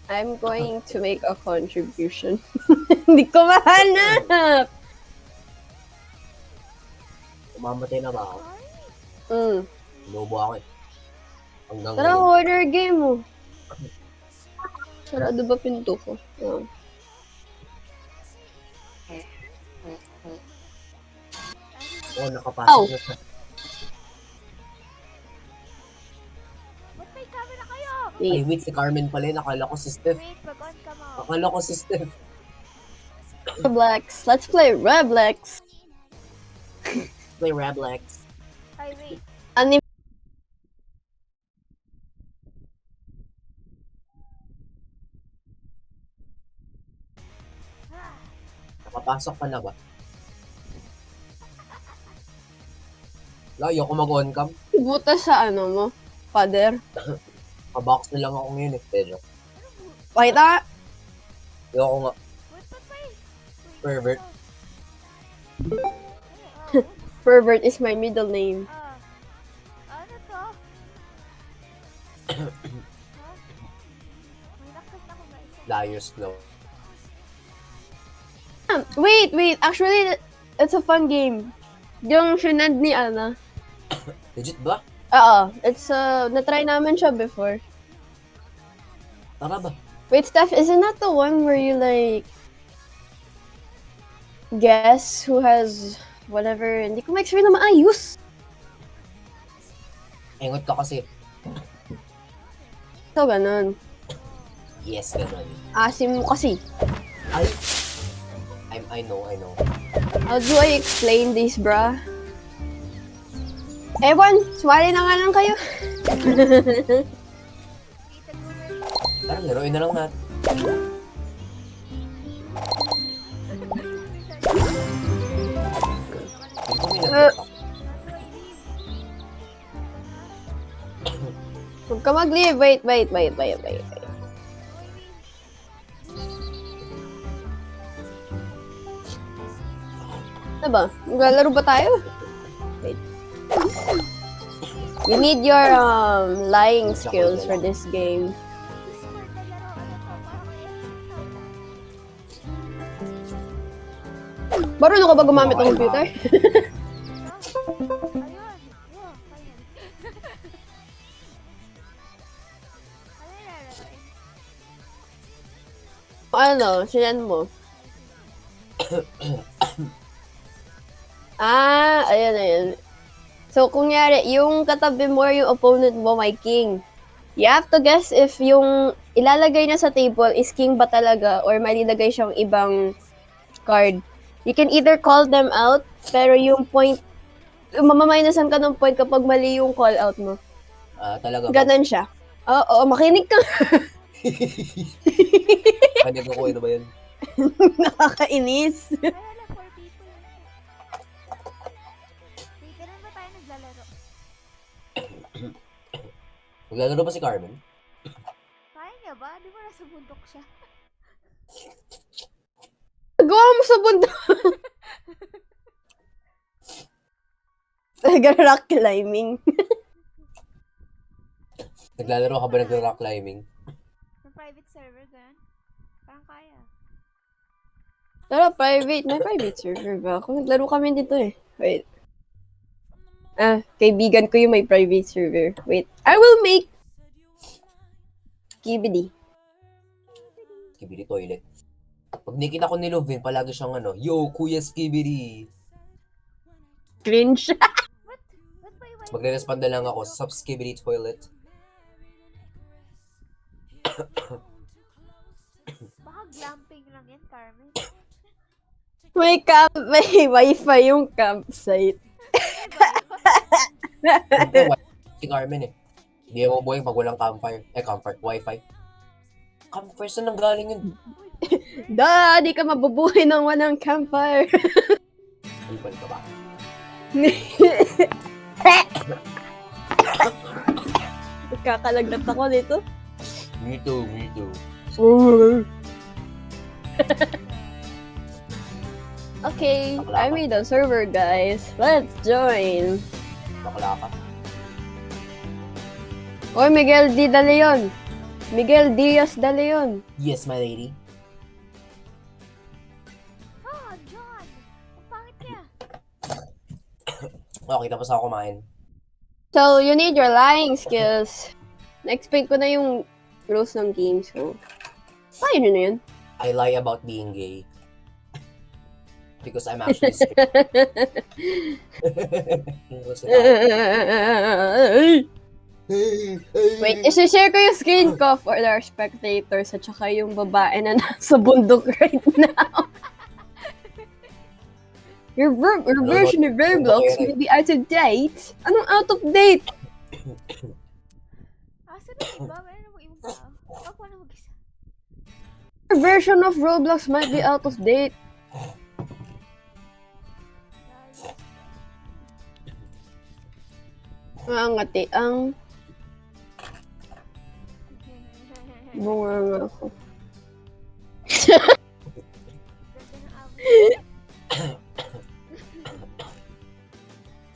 I'm going to make a contribution. Hindi ko mahanap! Umamatay na ba ako? Inubo ako eh. Hanggang Tara, ngayon. horror game mo. Sarado ba pinto ko? Oh. Oo, nakapasok Ow. na siya. Ba't may camera kayo? Ay, wait, si Carmen pala yun. Akala ko si Steph. Wait, pag-on ka mo. Akala ko si Steph. Roblox. Let's play Roblox. Play Roblox. Ay, wait. Ano Nakapasok ka na ba? Ayoko mag-on cam. butas sa ano mo? Father? Kabox na lang ako ngayon eh. Pero, Pakita! ayoko nga. Wait, ba't may... Wait, Pervert. Pervert is my middle name. Ano to? May nakita ko ba isa? Liar's Claw. Wait. Actually, it's a fun game. Yung sinend ni Ana. Legit ba? Oo. It's, na-try namin siya before. Tara ba? Wait, Steph, isn't that the one where you, like, guess who has whatever? Hindi ko ma-explain na maayos. Engot ka kasi. So, ganun. Yes, ganun. Asim mo kasi. Ay! I know. How do I explain this, bruh? Ewan, sumali na nga lang kayo. Tara, laruin na lang natin. Hindi ko may nagtatak. Huwag ka mag-leave. Wait. Ano ba? Maglalaro ba tayo? Wait. You need your lying skills for this game. Discord na laro. Ano to? Parang Marunong ka ba gumamit ng computer? Ayun. Wow, kaya. Ano laro? Ano? Sinan mo? Ayan. So, kunyari, yung katabi mo or yung opponent mo may king. You have to guess if yung ilalagay niya sa table is king ba talaga or malilagay siyang ibang card. You can either call them out, pero yung point, mamaminosan ka ng point kapag mali yung call out mo. Talaga ba? Ganon siya. Oo, makinig ka. Kanya ko ano ba yan? Nakakainis. Ay, wala, 4 people. Wait, kailan ba tayo naglalaro? Maglalaro ba si Carmen? Kaya niya ba? Di ba nasa bundok siya? Gawa mo sa bundok. Rock climbing. Naglalaro ka ba ng rock climbing? Sa private server, ganun? Parang kaya. Pero private. May private server ba? Kung naglaro kami dito eh. Wait. Kaibigan ko yung may private server. Wait. I will make Skibidi. Skibidi toilet. Pag nakita ko ni Lovin, palagi siyang yo, Kuya Skibidi. Cringe. Ba't ba iwan? Magre-respond na lang ako, sup Skibidi toilet. Baka glamping lang yan, Carmen. May wifi yung campsite. Si Carmen eh. Hindi ako buhay pag walang campfire. Campfire, wifi. Campfire, saan nang galing yun? Di ka mabubuhay ng walang campfire. Ipan ka ba? Kakalagnat ako dito. Me too. Okay, I made a server, guys. Let's join. Bakla ka. Oy, Miguel D. De Leon. Miguel Diaz De Leon. Yes, my lady. Oh, John! Ang pangit niya. Okay, tapos ako kumain. So, you need your lying skills. Na-explain ko na yung rules ng game, so... Kaya nyo na yun. I lie about being gay. Because I'm actually straight. Wait, isi-share ko yung screen ko for our spectators at saka yung babae na nasa bundok right now. Your version of Roblox may be out of date. Anong out of date? Asa na diba? Meron na mag-ibang tao. Ako na mag-isa. Your version of Roblox might be out of date. Ngangati ang bunga nga ako. Ganda ng abo.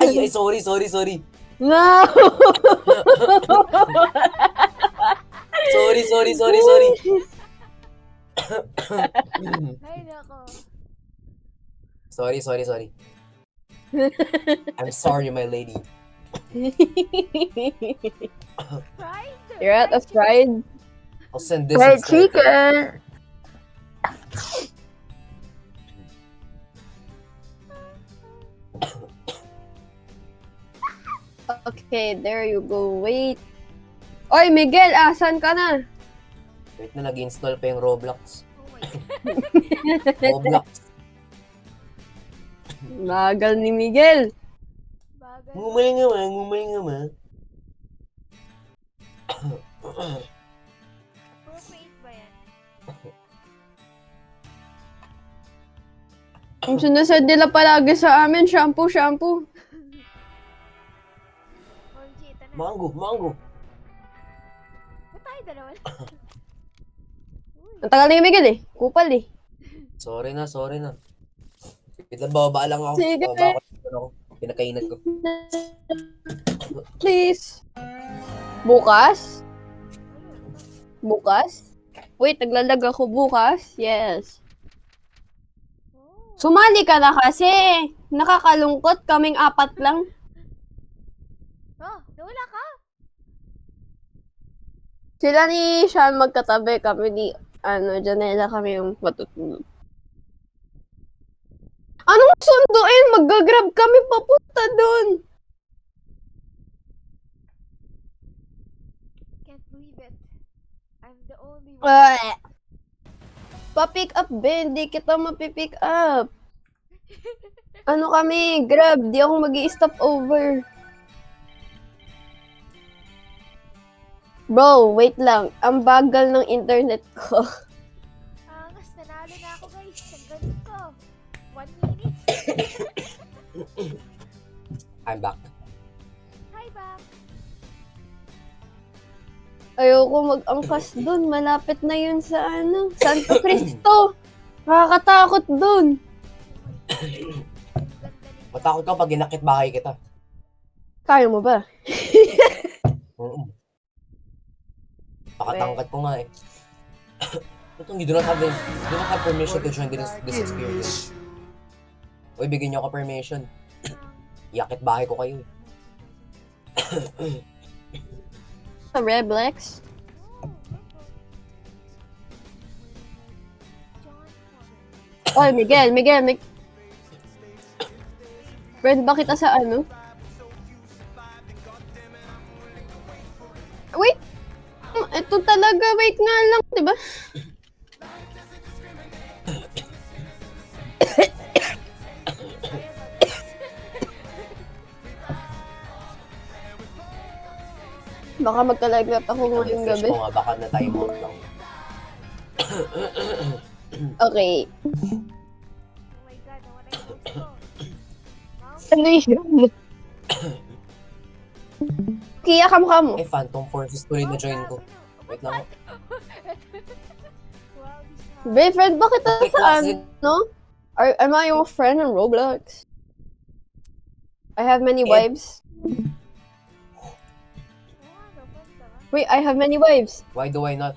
Ay, sorry. No! Sorry. Ay, nako. Sorry. I'm sorry, my lady. Pride? You're out of pride? I'll send this Fried instead. chicken! Okay, there you go. Wait. Oy, Miguel, asan ka na? Wait na, nag-install pa yung Roblox. Oh my God. Roblox. Bagal ni Miguel. Bagay. Ngumay nga ma. Appropriate ba yan? Ang sinasad nila palagi sa amin, shampoo. OG, ito na. Mango. Ba't tayo dalawa? Ang tagal ni Miguel eh. Kupal eh. Sorry na. Wait lang, bababa lang ako. Sige. Bababa ako. Pinakainan ko. Please. Bukas? Wait, naglalag ako bukas? Yes. Oh. Sumali ka na kasi. Nakakalungkot, kaming apat lang. Oh, nawala ka? Sila ni Sean magkatabi, kami ni, Janela kami yung matutulog. Anong sunduin? Mag-grab kami papunta dun. Can't believe it. I'm the only one. Pa-pick up, Ben. Di kita mapipick up. Ano kami? Grab. Di ako mag-i-stop over. Bro, wait lang. Ang bagal ng internet ko. Angas, nanalo na ako guys. Ang galing ko. 1 minute. I'm back. Hi, Bak. Ayoko mag-angkas dun. Malapit na yun sa Santo Cristo. Nakakatakot dun. Ganda ni Matakot ka pag inakit bahay kita. Kaya mo ba? Oo. Pakatangkat ko nga eh. You do not have permission to join this experience. Uy, bigyan niyo ako permission. Yakit bahay ko kayo. Sa Reblex? John. Oy, Miguel. Friend ba kita sa Wait! Ito talaga, wait nga lang, diba? Baka magka-live ako ngayong Refresh gabi. ko nga, baka na-time out lang. Okay. Oh my God, nawala yung mood ko. Mom, Ano yun? Kia, kamukha mo. Eh, Phantom Forces tuloy na join ko. Wait lang. wow, this Be, friend ba kita Click sa wax it. Am I your friend on Roblox? I have many Eh. wives. Wait, I have many wives. Why do I not